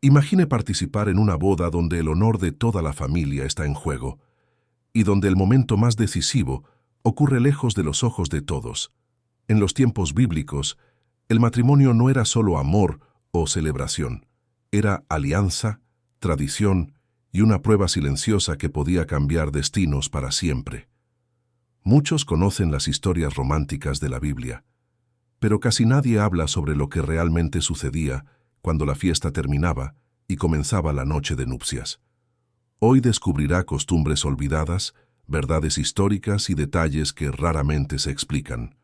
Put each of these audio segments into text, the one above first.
Imagine participar en una boda donde el honor de toda la familia está en juego y donde el momento más decisivo ocurre lejos de los ojos de todos. En los tiempos bíblicos, el matrimonio no era solo amor o celebración, era alianza, tradición y una prueba silenciosa que podía cambiar destinos para siempre. Muchos conocen las historias románticas de la Biblia, pero casi nadie habla sobre lo que realmente sucedía cuando la fiesta terminaba y comenzaba la noche de nupcias. Hoy descubrirá costumbres olvidadas, verdades históricas y detalles que raramente se explican.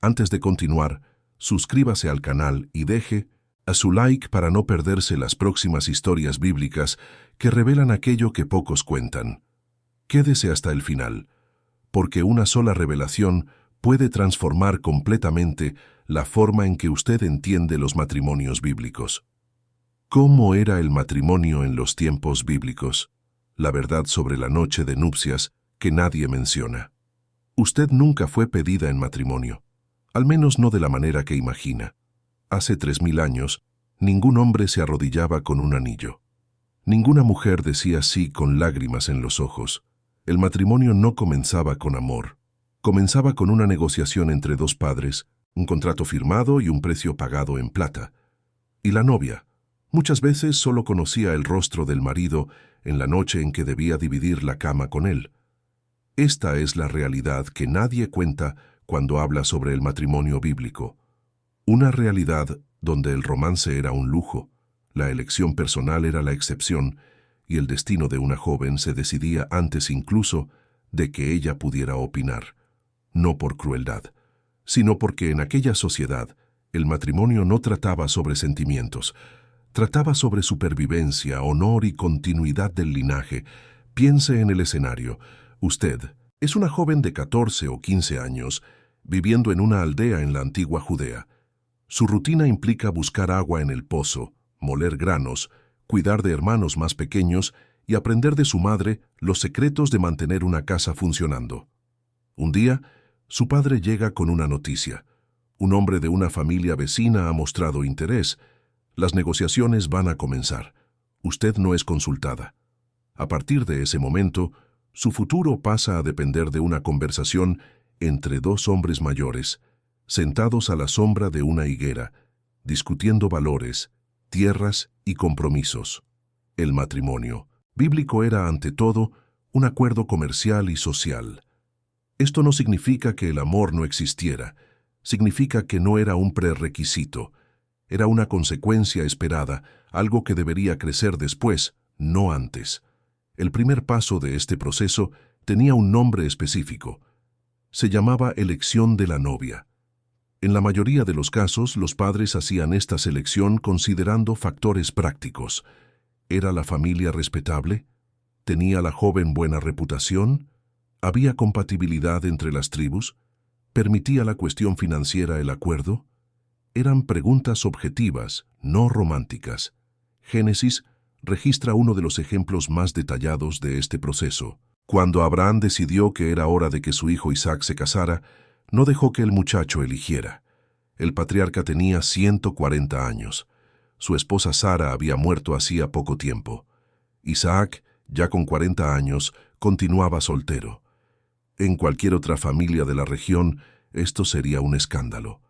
Antes de continuar, suscríbase al canal y deje a su like para no perderse las próximas historias bíblicas que revelan aquello que pocos cuentan. Quédese hasta el final, porque una sola revelación puede transformar completamente la forma en que usted entiende los matrimonios bíblicos. ¿Cómo era el matrimonio en los tiempos bíblicos? La verdad sobre la noche de nupcias que nadie menciona. Usted nunca fue pedida en matrimonio, al menos no de la manera que imagina. Hace 3000 años, ningún hombre se arrodillaba con un anillo. Ninguna mujer decía sí con lágrimas en los ojos. El matrimonio no comenzaba con amor. Comenzaba con una negociación entre dos padres, un contrato firmado y un precio pagado en plata. Y la novia, muchas veces solo conocía el rostro del marido en la noche en que debía dividir la cama con él. Esta es la realidad que nadie cuenta cuando habla sobre el matrimonio bíblico. Una realidad donde el romance era un lujo, la elección personal era la excepción, y el destino de una joven se decidía antes incluso de que ella pudiera opinar. No por crueldad, sino porque en aquella sociedad el matrimonio no trataba sobre sentimientos, trataba sobre supervivencia, honor y continuidad del linaje. Piense en el escenario. Usted es una joven de 14 o 15 años, viviendo en una aldea en la antigua Judea. Su rutina implica buscar agua en el pozo, moler granos, cuidar de hermanos más pequeños y aprender de su madre los secretos de mantener una casa funcionando. Un día, su padre llega con una noticia. Un hombre de una familia vecina ha mostrado interés. Las negociaciones van a comenzar. Usted no es consultada. A partir de ese momento, su futuro pasa a depender de una conversación entre dos hombres mayores, sentados a la sombra de una higuera, discutiendo valores, tierras y compromisos. El matrimonio bíblico era, ante todo, un acuerdo comercial y social. Esto no significa que el amor no existiera, significa que no era un prerequisito. Era una consecuencia esperada, algo que debería crecer después, no antes. El primer paso de este proceso tenía un nombre específico. Se llamaba elección de la novia. En la mayoría de los casos, los padres hacían esta selección considerando factores prácticos. ¿Era la familia respetable? ¿Tenía la joven buena reputación? ¿Había compatibilidad entre las tribus? ¿Permitía la cuestión financiera el acuerdo? Eran preguntas objetivas, no románticas. Génesis registra uno de los ejemplos más detallados de este proceso. Cuando Abraham decidió que era hora de que su hijo Isaac se casara, no dejó que el muchacho eligiera. El patriarca tenía 140 años. Su esposa Sara había muerto hacía poco tiempo. Isaac, ya con 40 años, continuaba soltero. En cualquier otra familia de la región, esto sería un escándalo.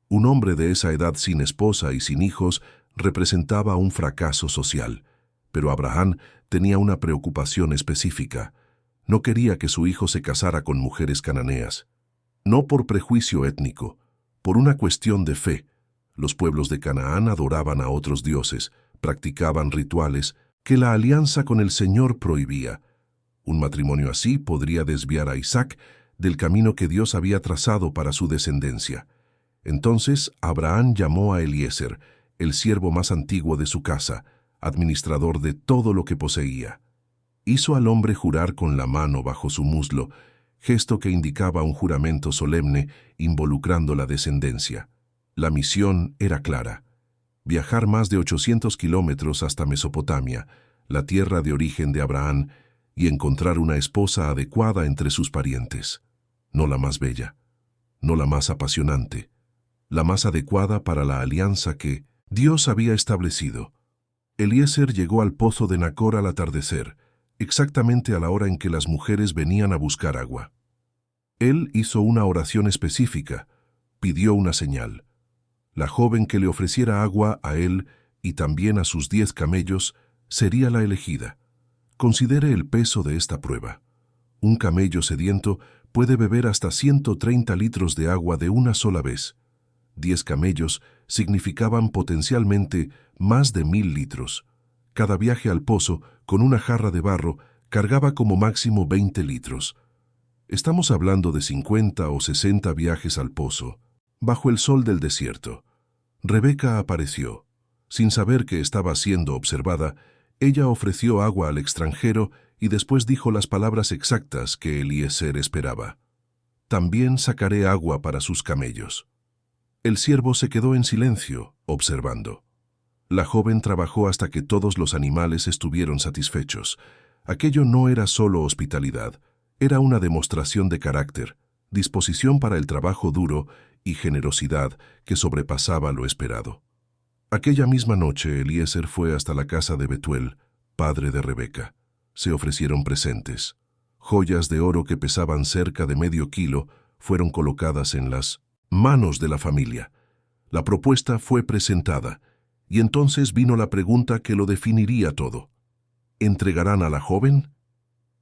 Un hombre de esa edad sin esposa y sin hijos representaba un fracaso social, pero Abraham tenía una preocupación específica. No quería que su hijo se casara con mujeres cananeas. No por prejuicio étnico, por una cuestión de fe. Los pueblos de Canaán adoraban a otros dioses, practicaban rituales que la alianza con el Señor prohibía. Un matrimonio así podría desviar a Isaac del camino que Dios había trazado para su descendencia. Entonces Abraham llamó a Eliezer, el siervo más antiguo de su casa, administrador de todo lo que poseía. Hizo al hombre jurar con la mano bajo su muslo, gesto que indicaba un juramento solemne involucrando la descendencia. La misión era clara: viajar más de 800 kilómetros hasta Mesopotamia, la tierra de origen de Abraham, y encontrar una esposa adecuada entre sus parientes. No la más bella, no la más apasionante, la más adecuada para la alianza que Dios había establecido. Eliezer llegó al pozo de Nacor al atardecer, exactamente a la hora en que las mujeres venían a buscar agua. Él hizo una oración específica, pidió una señal. La joven que le ofreciera agua a él y también a sus 10 camellos sería la elegida. Considere el peso de esta prueba. Un camello sediento puede beber hasta 130 litros de agua de una sola vez. 10 camellos significaban potencialmente más de 1000 litros. Cada viaje al pozo, con una jarra de barro, cargaba como máximo 20 litros. Estamos hablando de 50 o 60 viajes al pozo, bajo el sol del desierto. Rebeca apareció. Sin saber que estaba siendo observada, ella ofreció agua al extranjero y después dijo las palabras exactas que Eliezer esperaba. También sacaré agua para sus camellos. El siervo se quedó en silencio, observando. La joven trabajó hasta que todos los animales estuvieron satisfechos. Aquello no era solo hospitalidad, era una demostración de carácter, disposición para el trabajo duro y generosidad que sobrepasaba lo esperado. Aquella misma noche Eliezer fue hasta la casa de Betuel, padre de Rebeca. Se ofrecieron presentes. Joyas de oro que pesaban cerca de medio kilo fueron colocadas en las manos de la familia. La propuesta fue presentada, y entonces vino la pregunta que lo definiría todo. ¿Entregarán a la joven?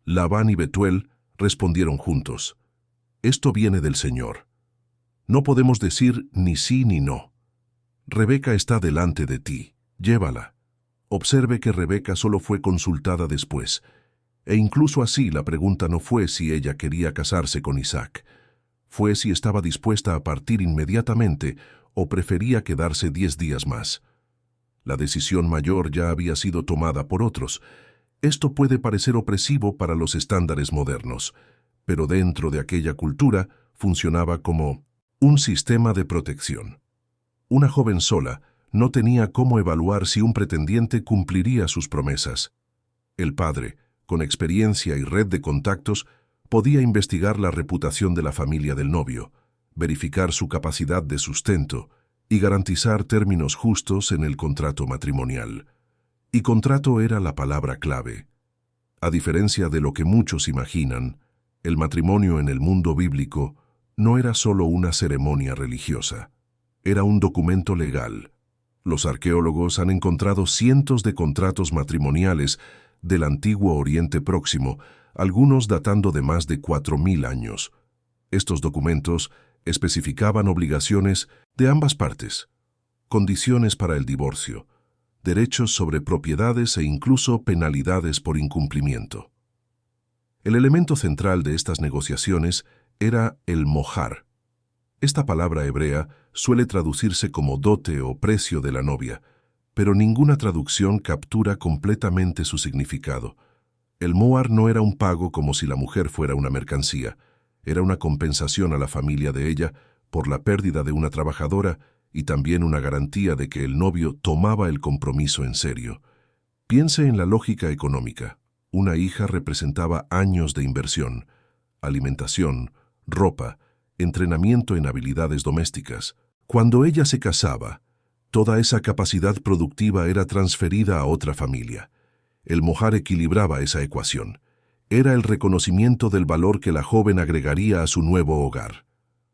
Labán y Betuel respondieron juntos. Esto viene del Señor. No podemos decir ni sí ni no. Rebeca está delante de ti, llévala. Observe que Rebeca solo fue consultada después, e incluso así la pregunta no fue si ella quería casarse con Isaac. Fue si estaba dispuesta a partir inmediatamente o prefería quedarse 10 días más. La decisión mayor ya había sido tomada por otros. Esto puede parecer opresivo para los estándares modernos, pero dentro de aquella cultura funcionaba como un sistema de protección. Una joven sola no tenía cómo evaluar si un pretendiente cumpliría sus promesas. El padre, con experiencia y red de contactos, podía investigar la reputación de la familia del novio, verificar su capacidad de sustento y garantizar términos justos en el contrato matrimonial. Y contrato era la palabra clave. A diferencia de lo que muchos imaginan, el matrimonio en el mundo bíblico no era solo una ceremonia religiosa. Era un documento legal. Los arqueólogos han encontrado cientos de contratos matrimoniales del antiguo Oriente Próximo, algunos datando de más de 4000 años. Estos documentos especificaban obligaciones de ambas partes, condiciones para el divorcio, derechos sobre propiedades e incluso penalidades por incumplimiento. El elemento central de estas negociaciones era el mojar. Esta palabra hebrea suele traducirse como dote o precio de la novia, pero ninguna traducción captura completamente su significado. El mohar no era un pago como si la mujer fuera una mercancía, era una compensación a la familia de ella por la pérdida de una trabajadora y también una garantía de que el novio tomaba el compromiso en serio. Piense en la lógica económica. Una hija representaba años de inversión, alimentación, ropa, entrenamiento en habilidades domésticas. Cuando ella se casaba, toda esa capacidad productiva era transferida a otra familia. El mohar equilibraba esa ecuación. Era el reconocimiento del valor que la joven agregaría a su nuevo hogar.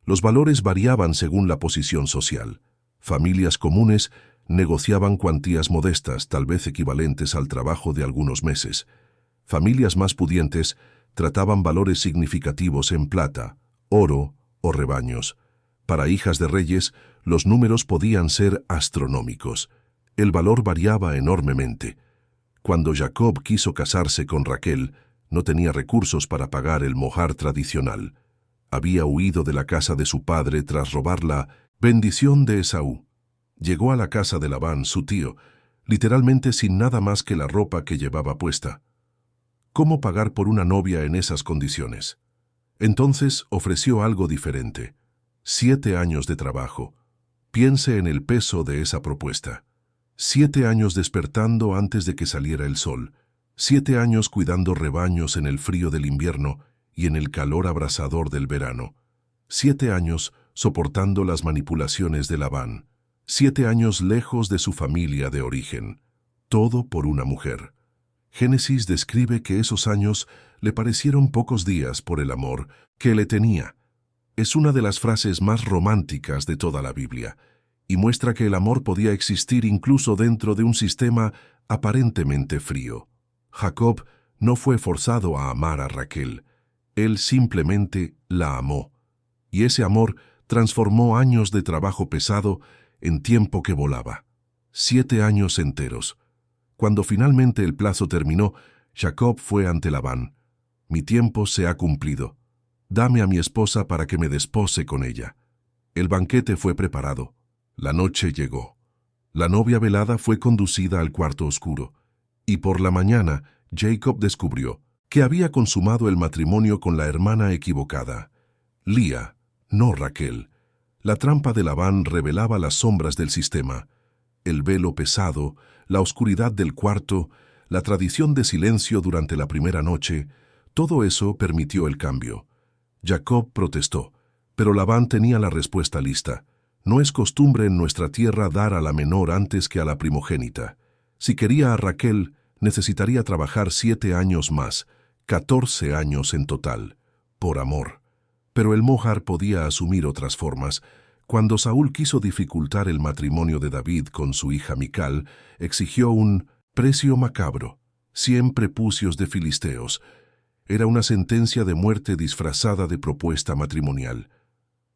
Los valores variaban según la posición social. Familias comunes negociaban cuantías modestas, tal vez equivalentes al trabajo de algunos meses. Familias más pudientes trataban valores significativos en plata, oro o rebaños. Para hijas de reyes, los números podían ser astronómicos. El valor variaba enormemente. Cuando Jacob quiso casarse con Raquel, no tenía recursos para pagar el mohar tradicional. Había huido de la casa de su padre tras robar la bendición de Esaú. Llegó a la casa de Labán, su tío, literalmente sin nada más que la ropa que llevaba puesta. ¿Cómo pagar por una novia en esas condiciones? Entonces ofreció algo diferente. 7 años de trabajo. Piense en el peso de esa propuesta. 7 años despertando antes de que saliera el sol. 7 años cuidando rebaños en el frío del invierno y en el calor abrasador del verano. 7 años soportando las manipulaciones de Labán. 7 años lejos de su familia de origen. todo por una mujer. Génesis describe que esos años le parecieron pocos días por el amor que le tenía. Es una de las frases más románticas de toda la Biblia, y muestra que el amor podía existir incluso dentro de un sistema aparentemente frío. Jacob no fue forzado a amar a Raquel, él simplemente la amó, y ese amor transformó años de trabajo pesado en tiempo que volaba. 7 años enteros. Cuando finalmente el plazo terminó, Jacob fue ante Labán. «Mi tiempo se ha cumplido. Dame a mi esposa para que me despose con ella». El banquete fue preparado. La noche llegó. La novia velada fue conducida al cuarto oscuro, y por la mañana Jacob descubrió que había consumado el matrimonio con la hermana equivocada, Lía, no Raquel. La trampa de Labán revelaba las sombras del sistema, el velo pesado, la oscuridad del cuarto, la tradición de silencio durante la primera noche. Todo eso permitió el cambio. Jacob protestó, pero Labán tenía la respuesta lista. «No es costumbre en nuestra tierra dar a la menor antes que a la primogénita. Si quería a Raquel, necesitaría trabajar 7 años más, 14 años en total, por amor». Pero el Mójar podía asumir otras formas. Cuando Saúl quiso dificultar el matrimonio de David con su hija Mical, exigió un precio macabro, 100 prepucios de filisteos. Era una sentencia de muerte disfrazada de propuesta matrimonial.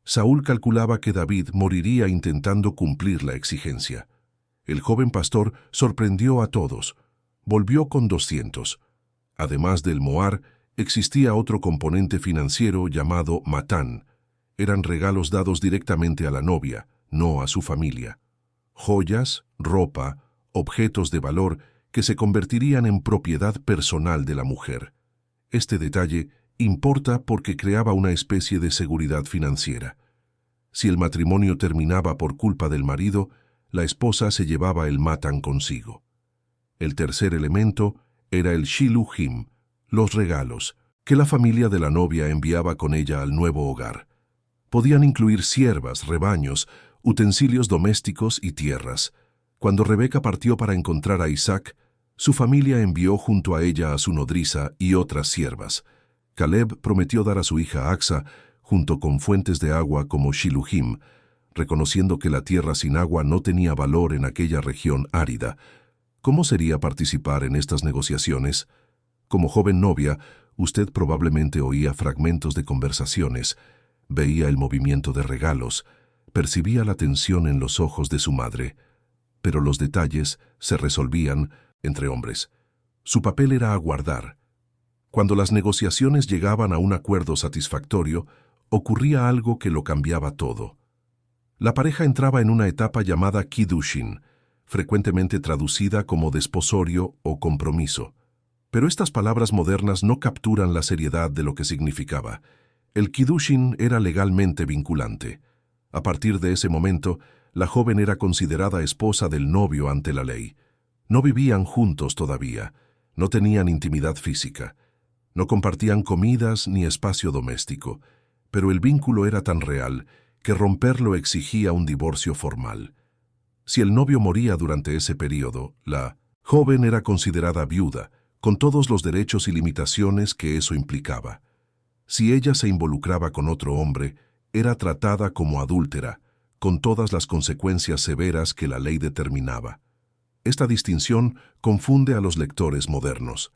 Saúl calculaba que David moriría intentando cumplir la exigencia. El joven pastor sorprendió a todos. Volvió con 200. Además del mohar, existía otro componente financiero llamado matán. Eran regalos dados directamente a la novia, no a su familia. Joyas, ropa, objetos de valor que se convertirían en propiedad personal de la mujer. Este detalle importa porque creaba una especie de seguridad financiera. Si el matrimonio terminaba por culpa del marido, la esposa se llevaba el matán consigo. El tercer elemento era el shiluhim, los regalos, que la familia de la novia enviaba con ella al nuevo hogar. Podían incluir siervas, rebaños, utensilios domésticos y tierras. Cuando Rebeca partió para encontrar a Isaac, su familia envió junto a ella a su nodriza y otras siervas. Caleb prometió dar a su hija Axa, junto con fuentes de agua como shiluhim, reconociendo que la tierra sin agua no tenía valor en aquella región árida. ¿Cómo sería participar en estas negociaciones? Como joven novia, usted probablemente oía fragmentos de conversaciones, veía el movimiento de regalos, percibía la tensión en los ojos de su madre, pero los detalles se resolvían entre hombres. Su papel era aguardar. Cuando las negociaciones llegaban a un acuerdo satisfactorio, ocurría algo que lo cambiaba todo. La pareja entraba en una etapa llamada Kiddushin, frecuentemente traducida como desposorio o compromiso. Pero estas palabras modernas no capturan la seriedad de lo que significaba. El Kiddushin era legalmente vinculante. A partir de ese momento, la joven era considerada esposa del novio ante la ley. No vivían juntos todavía, no tenían intimidad física, no compartían comidas ni espacio doméstico, pero el vínculo era tan real que romperlo exigía un divorcio formal. Si el novio moría durante ese periodo, la joven era considerada viuda, con todos los derechos y limitaciones que eso implicaba. Si ella se involucraba con otro hombre, era tratada como adúltera, con todas las consecuencias severas que la ley determinaba. Esta distinción confunde a los lectores modernos.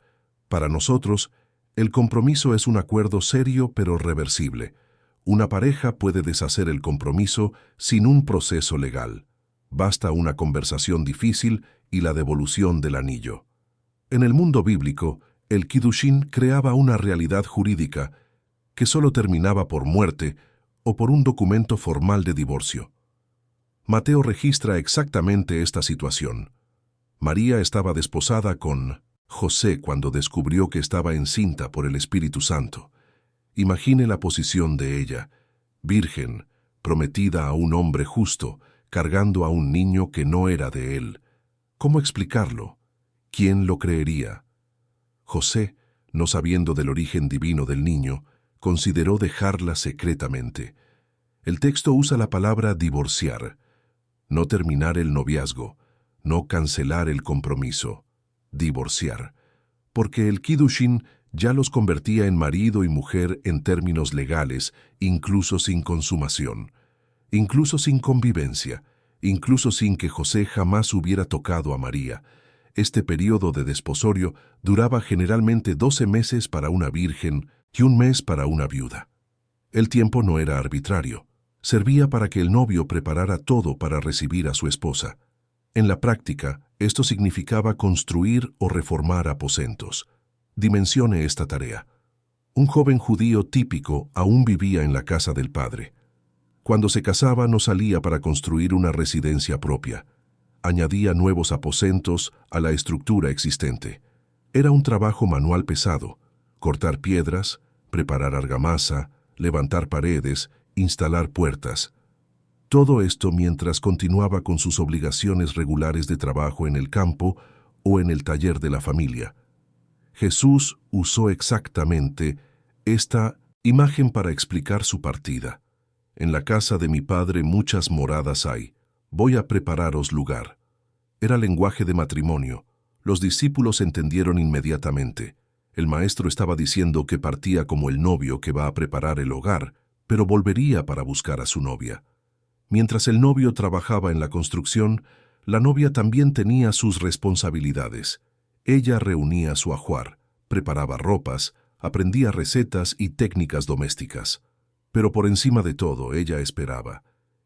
Para nosotros, el compromiso es un acuerdo serio pero reversible. Una pareja puede deshacer el compromiso sin un proceso legal. Basta una conversación difícil y la devolución del anillo. En el mundo bíblico, el Kiddushin creaba una realidad jurídica que solo terminaba por muerte o por un documento formal de divorcio. Mateo registra exactamente esta situación. María estaba desposada con José cuando descubrió que estaba encinta por el Espíritu Santo. Imagine la posición de ella, virgen, prometida a un hombre justo, cargando a un niño que no era de él. ¿Cómo explicarlo? ¿Quién lo creería? José, no sabiendo del origen divino del niño, consideró dejarla secretamente. El texto usa la palabra divorciar, no terminar el noviazgo, no cancelar el compromiso, divorciar, porque el Kiddushin ya los convertía en marido y mujer en términos legales, incluso sin consumación, incluso sin convivencia, incluso sin que José jamás hubiera tocado a María. Este periodo de desposorio duraba generalmente 12 meses para una virgen y un mes para una viuda. El tiempo no era arbitrario. Servía para que el novio preparara todo para recibir a su esposa. En la práctica, esto significaba construir o reformar aposentos. Dimensione esta tarea. Un joven judío típico aún vivía en la casa del padre. Cuando se casaba no salía para construir una residencia propia. Añadía nuevos aposentos a la estructura existente. Era un trabajo manual pesado: cortar piedras, preparar argamasa, levantar paredes, instalar puertas. Todo esto mientras continuaba con sus obligaciones regulares de trabajo en el campo o en el taller de la familia. Jesús usó exactamente esta imagen para explicar su partida. En la casa de mi Padre muchas moradas hay. Voy a prepararos lugar. Era lenguaje de matrimonio. Los discípulos entendieron inmediatamente. El maestro estaba diciendo que partía como el novio que va a preparar el hogar, pero volvería para buscar a su novia. Mientras el novio trabajaba en la construcción, la novia también tenía sus responsabilidades. Ella reunía su ajuar, preparaba ropas, aprendía recetas y técnicas domésticas. Pero por encima de todo, ella esperaba.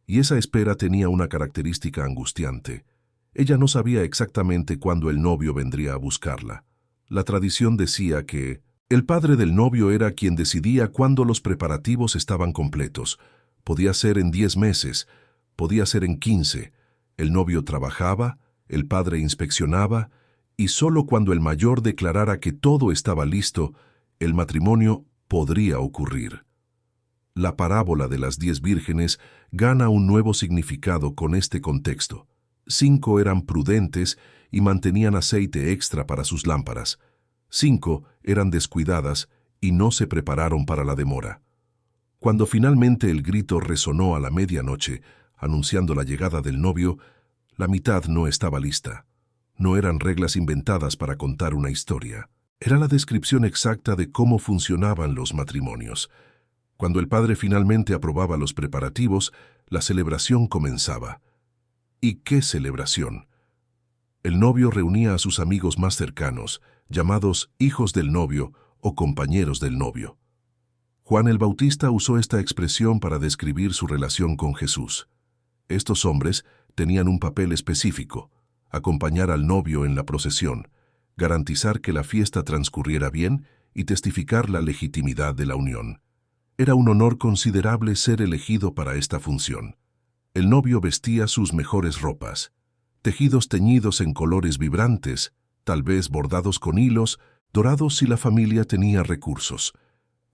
Y esa espera tenía una característica angustiante. Ella no sabía exactamente cuándo el novio vendría a buscarla. La tradición decía que el padre del novio era quien decidía cuándo los preparativos estaban completos. Podía ser en 10 meses, podía ser en 15. El novio trabajaba, el padre inspeccionaba, y solo cuando el mayor declarara que todo estaba listo, el matrimonio podría ocurrir. La parábola de las 10 vírgenes gana un nuevo significado con este contexto. 5 eran prudentes y mantenían aceite extra para sus lámparas. 5 eran descuidadas y no se prepararon para la demora. Cuando finalmente el grito resonó a la medianoche, anunciando la llegada del novio, la mitad no estaba lista. No eran reglas inventadas para contar una historia. Era la descripción exacta de cómo funcionaban los matrimonios. Cuando el padre finalmente aprobaba los preparativos, la celebración comenzaba. ¿Y qué celebración? El novio reunía a sus amigos más cercanos, llamados hijos del novio o compañeros del novio. Juan el Bautista usó esta expresión para describir su relación con Jesús. Estos hombres tenían un papel específico: acompañar al novio en la procesión, garantizar que la fiesta transcurriera bien y testificar la legitimidad de la unión. Era un honor considerable ser elegido para esta función. El novio vestía sus mejores ropas, tejidos teñidos en colores vibrantes, tal vez bordados con hilos, dorados si la familia tenía recursos.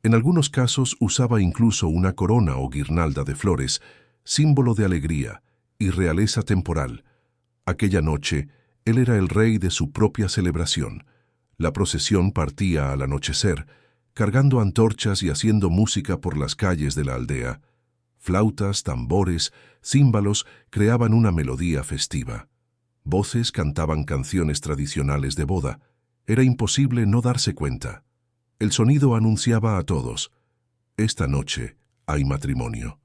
En algunos casos usaba incluso una corona o guirnalda de flores, símbolo de alegría y realeza temporal. Aquella noche, él era el rey de su propia celebración. La procesión partía al anochecer, cargando antorchas y haciendo música por las calles de la aldea. Flautas, tambores, címbalos creaban una melodía festiva. Voces cantaban canciones tradicionales de boda. Era imposible no darse cuenta. El sonido anunciaba a todos: esta noche hay matrimonio.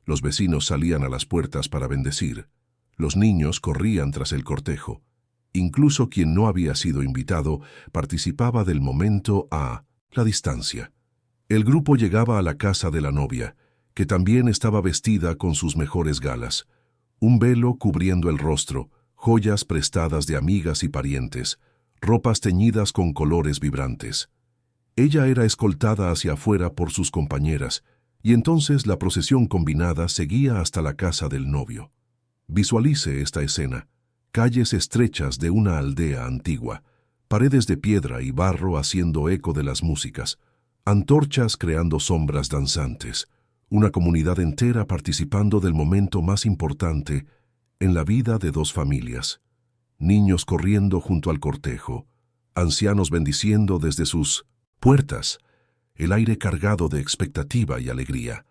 Los vecinos salían a las puertas para bendecir. Los niños corrían tras el cortejo. Incluso quien no había sido invitado participaba del momento a la distancia. El grupo llegaba a la casa de la novia, que también estaba vestida con sus mejores galas. Un velo cubriendo el rostro, joyas prestadas de amigas y parientes, ropas teñidas con colores vibrantes. Ella era escoltada hacia afuera por sus compañeras, y entonces la procesión combinada seguía hasta la casa del novio. Visualice esta escena: calles estrechas de una aldea antigua, paredes de piedra y barro haciendo eco de las músicas, antorchas creando sombras danzantes, una comunidad entera participando del momento más importante en la vida de dos familias. Niños corriendo junto al cortejo, ancianos bendiciendo desde sus puertas, el aire cargado de expectativa y alegría.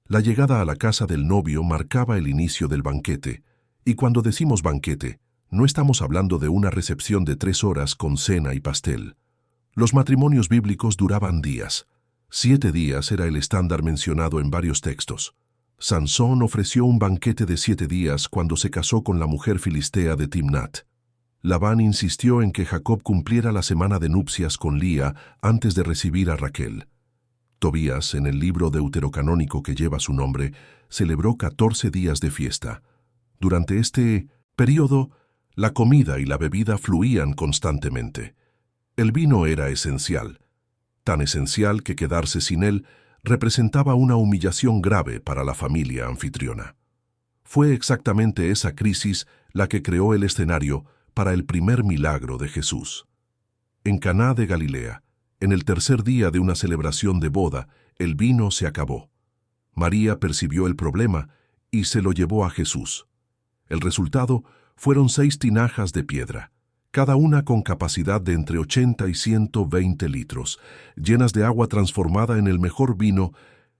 La llegada a la casa del novio marcaba el inicio del banquete, y cuando decimos banquete, No estamos hablando de una recepción de 3 horas con cena y pastel. Los matrimonios bíblicos duraban días. 7 días era el estándar mencionado en varios textos. Sansón ofreció un banquete de 7 días cuando se casó con la mujer filistea de Timnat. Labán insistió en que Jacob cumpliera la semana de nupcias con Lía antes de recibir a Raquel. Tobías, en el libro deuterocanónico que lleva su nombre, celebró 14 días de fiesta. Durante este período, la comida y la bebida fluían constantemente. El vino era esencial, tan esencial que quedarse sin él representaba una humillación grave para la familia anfitriona. Fue exactamente esa crisis la que creó el escenario para el primer milagro de Jesús. En Caná de Galilea, en el tercer día de una celebración de boda, el vino se acabó. María percibió el problema y se lo llevó a Jesús. El resultado fueron 6 tinajas de piedra, cada una con capacidad de entre 80 y 120 litros, llenas de agua transformada en el mejor vino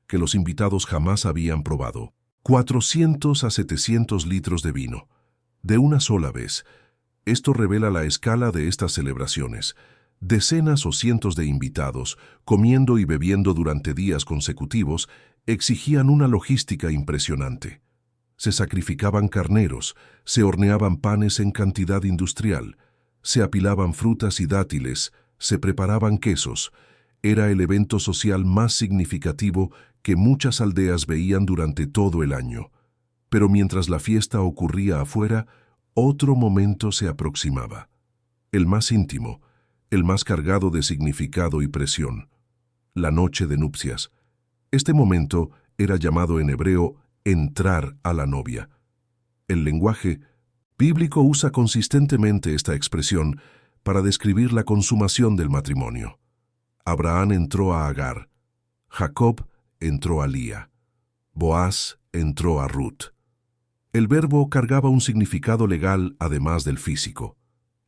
que los invitados jamás habían probado. 400 a 700 litros de vino, de una sola vez. Esto revela la escala de estas celebraciones. Decenas o cientos de invitados, comiendo y bebiendo durante días consecutivos, exigían una logística impresionante. Se sacrificaban carneros, se horneaban panes en cantidad industrial, se apilaban frutas y dátiles, se preparaban quesos. Era el evento social más significativo que muchas aldeas veían durante todo el año. Pero mientras la fiesta ocurría afuera, otro momento se aproximaba. El más íntimo, el más cargado de significado y presión. La noche de nupcias. Este momento era llamado en hebreo entrar a la novia. El lenguaje bíblico usa consistentemente esta expresión para describir la consumación del matrimonio. Abraham entró a Agar, Jacob entró a Lía, Boaz entró a Ruth. El verbo cargaba un significado legal además del físico.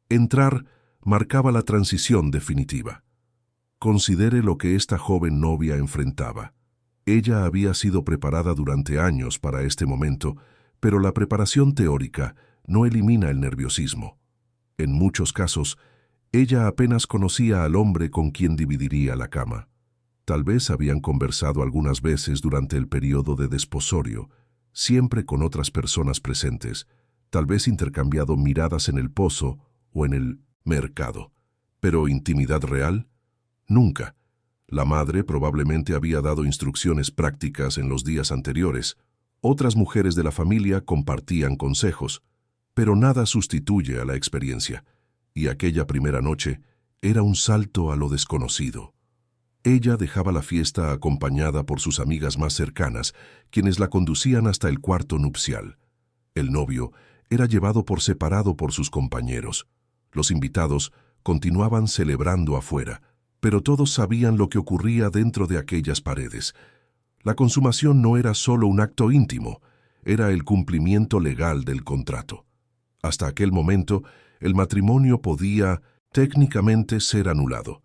Entrar marcaba la transición definitiva. Considere lo que esta joven novia enfrentaba. Ella había sido preparada durante años para este momento, pero la preparación teórica no elimina el nerviosismo. En muchos casos, ella apenas conocía al hombre con quien dividiría la cama. Tal vez habían conversado algunas veces durante el periodo de desposorio, siempre con otras personas presentes, tal vez intercambiado miradas en el pozo o en el mercado. ¿Pero intimidad real? Nunca. La madre probablemente había dado instrucciones prácticas en los días anteriores. Otras mujeres de la familia compartían consejos, pero nada sustituye a la experiencia. Y aquella primera noche era un salto a lo desconocido. Ella dejaba la fiesta acompañada por sus amigas más cercanas, quienes la conducían hasta el cuarto nupcial. El novio era llevado por separado por sus compañeros. Los invitados continuaban celebrando afuera, pero todos sabían lo que ocurría dentro de aquellas paredes. La consumación no era solo un acto íntimo, era el cumplimiento legal del contrato. Hasta aquel momento, el matrimonio podía técnicamente ser anulado.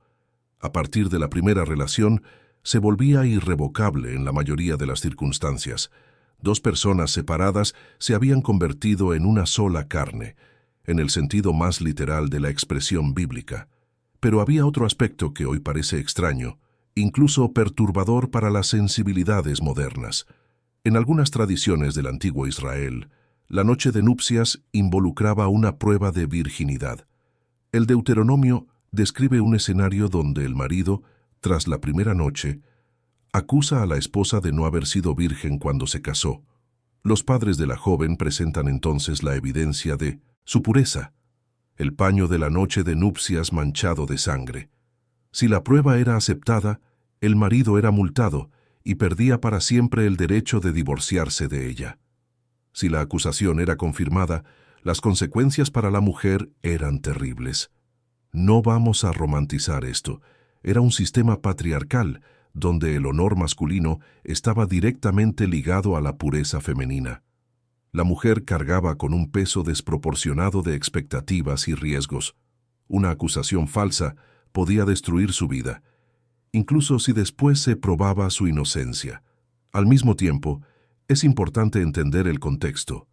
A partir de la primera relación, se volvía irrevocable en la mayoría de las circunstancias. 2 personas separadas se habían convertido en una sola carne, en el sentido más literal de la expresión bíblica. Pero había otro aspecto que hoy parece extraño, incluso perturbador para las sensibilidades modernas. En algunas tradiciones del antiguo Israel, la noche de nupcias involucraba una prueba de virginidad. El Deuteronomio describe un escenario donde el marido, tras la primera noche, acusa a la esposa de no haber sido virgen cuando se casó. Los padres de la joven presentan entonces la evidencia de su pureza, el paño de la noche de nupcias manchado de sangre. Si la prueba era aceptada, el marido era multado y perdía para siempre el derecho de divorciarse de ella. Si la acusación era confirmada, las consecuencias para la mujer eran terribles. No vamos a romantizar esto. Era un sistema patriarcal, donde el honor masculino estaba directamente ligado a la pureza femenina. La mujer cargaba con un peso desproporcionado de expectativas y riesgos. Una acusación falsa podía destruir su vida, incluso si después se probaba su inocencia. Al mismo tiempo, es importante entender el contexto.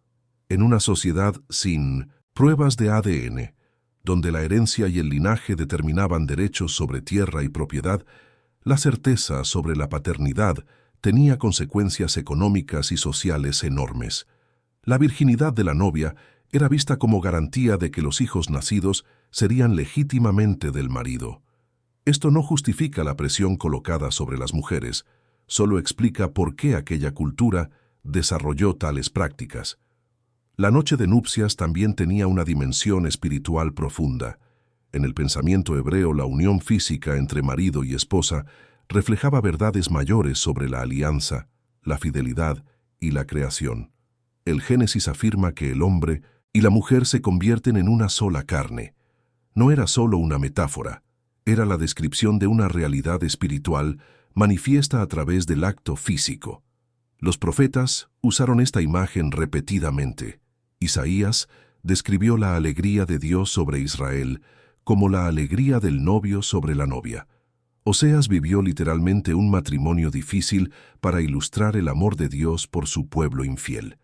En una sociedad sin Pruebas de ADN, donde la herencia y el linaje determinaban derechos sobre tierra y propiedad, la certeza sobre la paternidad tenía consecuencias económicas y sociales enormes. La virginidad de la novia era vista como garantía de que los hijos nacidos serían legítimamente del marido. Esto no justifica la presión colocada sobre las mujeres, solo explica por qué aquella cultura desarrolló tales prácticas. La noche de nupcias también tenía una dimensión espiritual profunda. En el pensamiento hebreo, la unión física entre marido y esposa reflejaba verdades mayores sobre la alianza, la fidelidad y la creación. El Génesis afirma que el hombre y la mujer se convierten en una sola carne. No era solo una metáfora, era la descripción de una realidad espiritual manifiesta a través del acto físico. Los profetas usaron esta imagen repetidamente. Isaías describió la alegría de Dios sobre Israel como la alegría del novio sobre la novia. Oseas vivió literalmente un matrimonio difícil para ilustrar el amor de Dios por su pueblo infiel.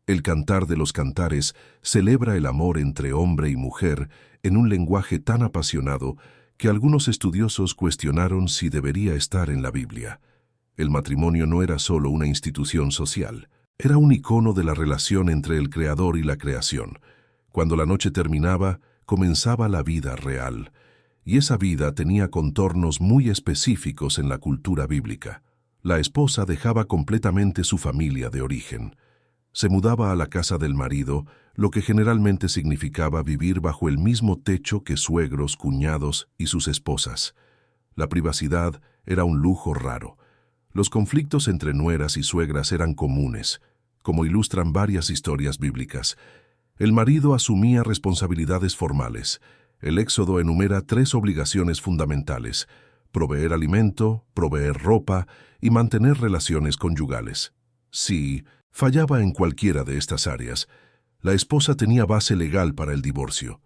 El Cantar de los Cantares celebra el amor entre hombre y mujer en un lenguaje tan apasionado que algunos estudiosos cuestionaron si debería estar en la Biblia. El matrimonio no era solo una institución social, era un icono de la relación entre el Creador y la creación. Cuando la noche terminaba, comenzaba la vida real, y esa vida tenía contornos muy específicos en la cultura bíblica. La esposa dejaba completamente su familia de origen. Se mudaba a la casa del marido, lo que generalmente significaba vivir bajo el mismo techo que suegros, cuñados y sus esposas. La privacidad era un lujo raro. Los conflictos entre nueras y suegras eran comunes, como ilustran varias historias bíblicas. El marido asumía responsabilidades formales. El Éxodo enumera 3 obligaciones fundamentales: proveer alimento, proveer ropa y mantener relaciones conyugales. Si fallaba en cualquiera de estas áreas, la esposa tenía base legal para el divorcio.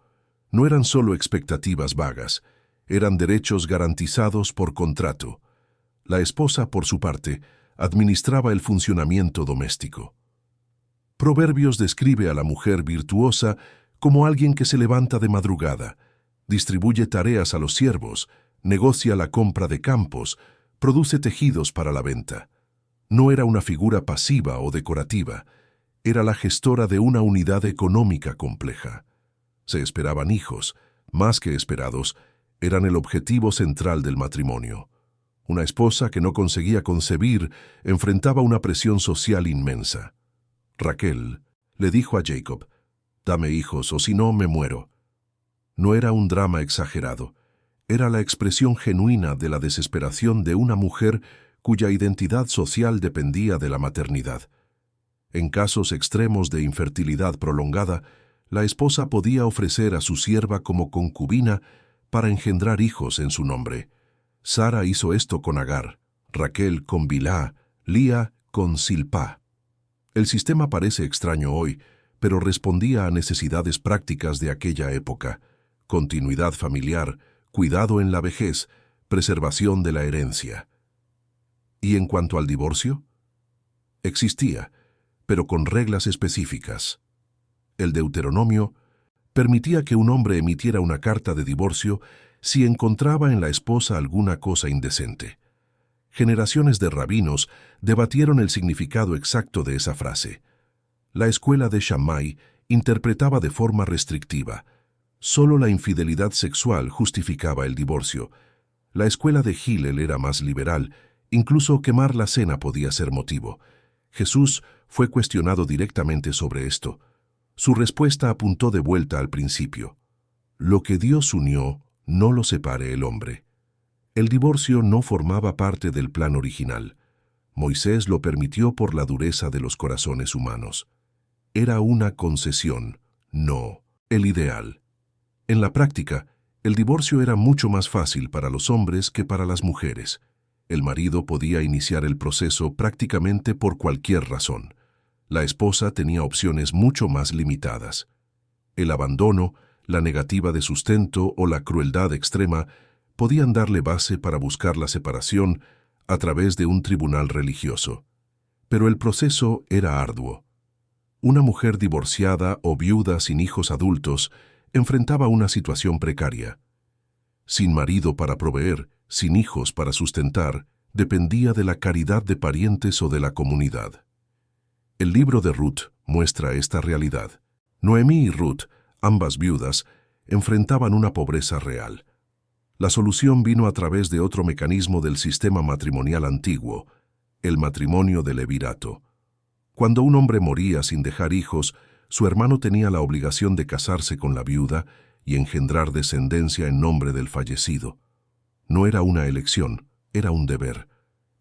No eran solo expectativas vagas, eran derechos garantizados por contrato. La esposa, por su parte, administraba el funcionamiento doméstico. Proverbios describe a la mujer virtuosa como alguien que se levanta de madrugada, distribuye tareas a los siervos, negocia la compra de campos, produce tejidos para la venta. No era una figura pasiva o decorativa, era la gestora de una unidad económica compleja. Se esperaban hijos, más que esperados, eran el objetivo central del matrimonio. Una esposa que no conseguía concebir enfrentaba una presión social inmensa. Raquel le dijo a Jacob: «Dame hijos, o si no, me muero». No era un drama exagerado, era la expresión genuina de la desesperación de una mujer cuya identidad social dependía de la maternidad. En casos extremos de infertilidad prolongada, la esposa podía ofrecer a su sierva como concubina para engendrar hijos en su nombre. Sara hizo esto con Agar, Raquel con Bilhá, Lía con Silpá. El sistema parece extraño hoy, pero respondía a necesidades prácticas de aquella época: continuidad familiar, cuidado en la vejez, preservación de la herencia. ¿Y en cuanto al divorcio? Existía, pero con reglas específicas. El Deuteronomio permitía que un hombre emitiera una carta de divorcio si encontraba en la esposa alguna cosa indecente. Generaciones de rabinos debatieron el significado exacto de esa frase. La escuela de Shammai interpretaba de forma restrictiva: solo la infidelidad sexual justificaba el divorcio. La escuela de Hillel era más liberal, incluso quemar la cena podía ser motivo. Jesús fue cuestionado directamente sobre esto. Su respuesta apuntó de vuelta al principio: lo que Dios unió, no lo separe el hombre. El divorcio no formaba parte del plan original. Moisés lo permitió por la dureza de los corazones humanos. Era una concesión, no el ideal. En la práctica, el divorcio era mucho más fácil para los hombres que para las mujeres. El marido podía iniciar el proceso prácticamente por cualquier razón. La esposa tenía opciones mucho más limitadas. El abandono, la negativa de sustento o la crueldad extrema podían darle base para buscar la separación a través de un tribunal religioso. Pero el proceso era arduo. Una mujer divorciada o viuda sin hijos adultos enfrentaba una situación precaria. Sin marido para proveer, sin hijos para sustentar, dependía de la caridad de parientes o de la comunidad. El libro de Ruth muestra esta realidad. Noemí y Ruth, ambas viudas, enfrentaban una pobreza real. La solución vino a través de otro mecanismo del sistema matrimonial antiguo, el matrimonio de levirato. Cuando un hombre moría sin dejar hijos, su hermano tenía la obligación de casarse con la viuda y engendrar descendencia en nombre del fallecido. No era una elección, era un deber.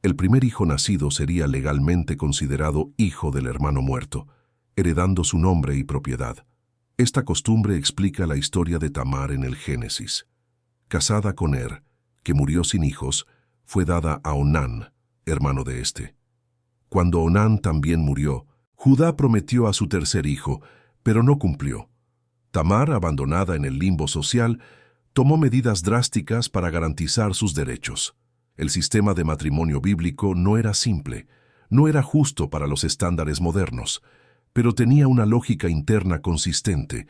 El primer hijo nacido sería legalmente considerado hijo del hermano muerto, heredando su nombre y propiedad. Esta costumbre explica la historia de Tamar en el Génesis. Casada con Er, que murió sin hijos, fue dada a Onán, hermano de éste. Cuando Onán también murió, Judá prometió a su tercer hijo, pero no cumplió. Tamar, abandonada en el limbo social, tomó medidas drásticas para garantizar sus derechos. El sistema de matrimonio bíblico no era simple, no era justo para los estándares modernos, pero tenía una lógica interna consistente,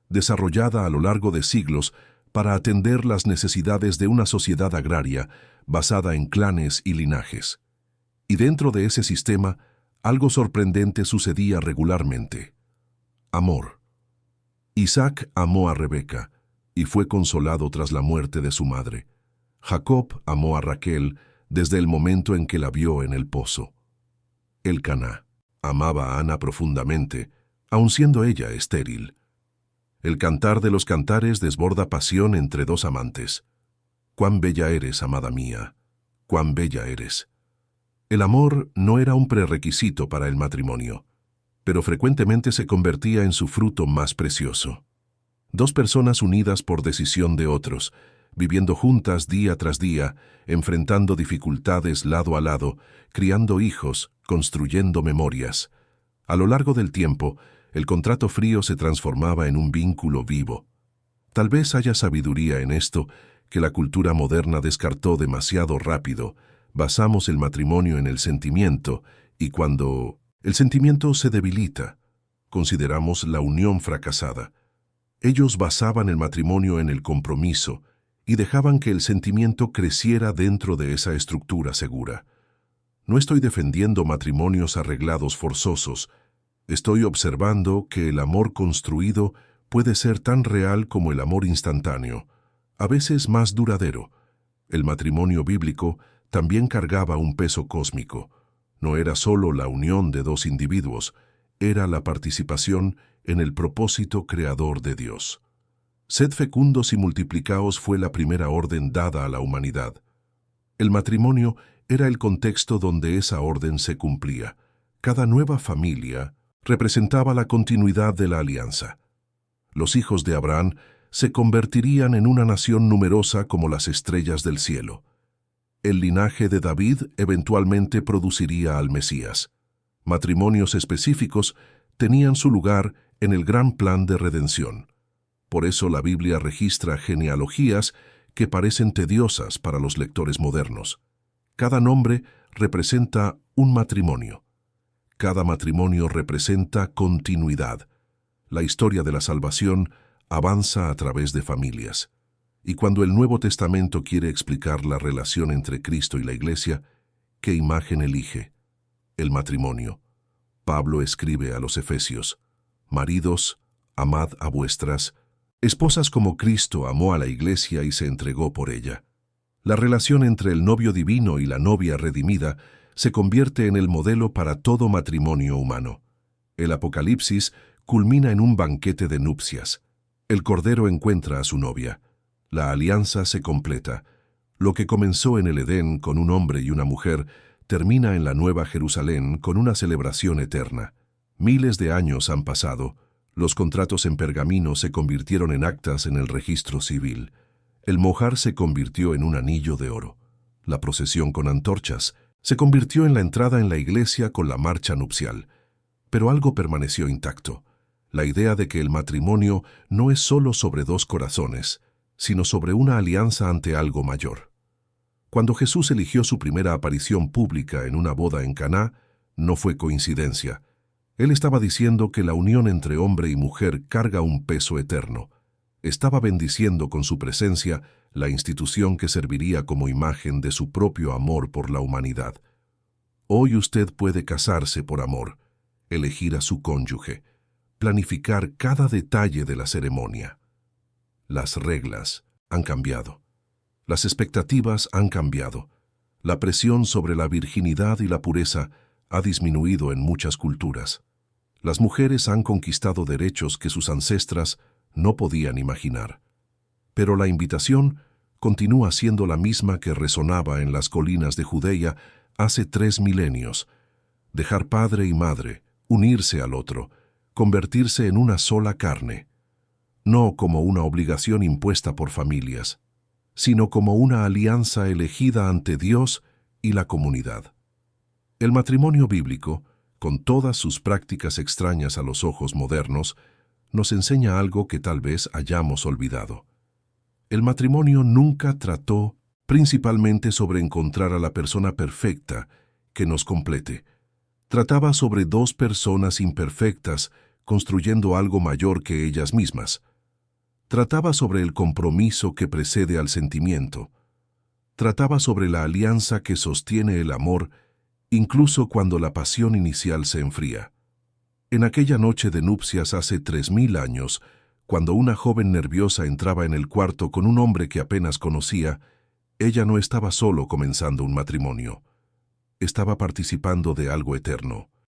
desarrollada a lo largo de siglos para atender las necesidades de una sociedad agraria basada en clanes y linajes. Y dentro de ese sistema, algo sorprendente sucedía regularmente. Amor. Isaac amó a Rebeca y fue consolado tras la muerte de su madre. Jacob amó a Raquel desde el momento en que la vio en el pozo. Elcaná amaba a Ana profundamente, aun siendo ella estéril. El cantar de los cantares desborda pasión entre dos amantes. Cuán bella eres, amada mía, cuán bella eres. El amor no era un prerequisito para el matrimonio, pero frecuentemente se convertía en su fruto más precioso. Dos personas unidas por decisión de otros, viviendo juntas día tras día, enfrentando dificultades lado a lado, criando hijos, construyendo memorias. A lo largo del tiempo, el contrato frío se transformaba en un vínculo vivo. Tal vez haya sabiduría en esto que la cultura moderna descartó demasiado rápido. Basamos el matrimonio en el sentimiento, y cuando el sentimiento se debilita, consideramos la unión fracasada. Ellos basaban el matrimonio en el compromiso y dejaban que el sentimiento creciera dentro de esa estructura segura. No estoy defendiendo matrimonios arreglados forzosos. Estoy observando que el amor construido puede ser tan real como el amor instantáneo, a veces más duradero. El matrimonio bíblico también cargaba un peso cósmico. No era solo la unión de dos individuos, era la participación en el propósito creador de Dios. Sed fecundos y multiplicaos fue la primera orden dada a la humanidad. El matrimonio era el contexto donde esa orden se cumplía. Cada nueva familia representaba la continuidad de la alianza. Los hijos de Abraham se convertirían en una nación numerosa como las estrellas del cielo. El linaje de David eventualmente produciría al Mesías. Matrimonios específicos tenían su lugar en el gran plan de redención. Por eso la Biblia registra genealogías que parecen tediosas para los lectores modernos. Cada nombre representa un matrimonio. Cada matrimonio representa continuidad. La historia de la salvación avanza a través de familias. Y cuando el Nuevo Testamento quiere explicar la relación entre Cristo y la Iglesia, ¿qué imagen elige? El matrimonio. Pablo escribe a los Efesios: maridos, amad a vuestras esposas como Cristo amó a la Iglesia y se entregó por ella. La relación entre el novio divino y la novia redimida se convierte en el modelo para todo matrimonio humano. El Apocalipsis culmina en un banquete de nupcias. El Cordero encuentra a su novia. La alianza se completa. Lo que comenzó en el Edén con un hombre y una mujer termina en la Nueva Jerusalén con una celebración eterna. Miles de años han pasado. Los contratos en pergamino se convirtieron en actas en el registro civil. El mojar se convirtió en un anillo de oro. La procesión con antorchas se convirtió en la entrada en la iglesia con la marcha nupcial. Pero algo permaneció intacto. La idea de que el matrimonio no es solo sobre dos corazones, sino sobre una alianza ante algo mayor. Cuando Jesús eligió su primera aparición pública en una boda en Caná, no fue coincidencia. Él estaba diciendo que la unión entre hombre y mujer carga un peso eterno. Estaba bendiciendo con su presencia la institución que serviría como imagen de su propio amor por la humanidad. Hoy usted puede casarse por amor, elegir a su cónyuge, planificar cada detalle de la ceremonia. Las reglas han cambiado. Las expectativas han cambiado. La presión sobre la virginidad y la pureza ha disminuido en muchas culturas. Las mujeres han conquistado derechos que sus ancestras no podían imaginar. Pero la invitación continúa siendo la misma que resonaba en las colinas de Judea hace 3 milenios. Dejar padre y madre, unirse al otro, convertirse en una sola carne. No como una obligación impuesta por familias, sino como una alianza elegida ante Dios y la comunidad. El matrimonio bíblico, con todas sus prácticas extrañas a los ojos modernos, nos enseña algo que tal vez hayamos olvidado. El matrimonio nunca trató principalmente sobre encontrar a la persona perfecta que nos complete. Trataba sobre 2 personas imperfectas construyendo algo mayor que ellas mismas. Trataba sobre el compromiso que precede al sentimiento. Trataba sobre la alianza que sostiene el amor, incluso cuando la pasión inicial se enfría. En aquella noche de nupcias hace 3000 años, cuando una joven nerviosa entraba en el cuarto con un hombre que apenas conocía, ella no estaba solo comenzando un matrimonio. Estaba participando de algo eterno.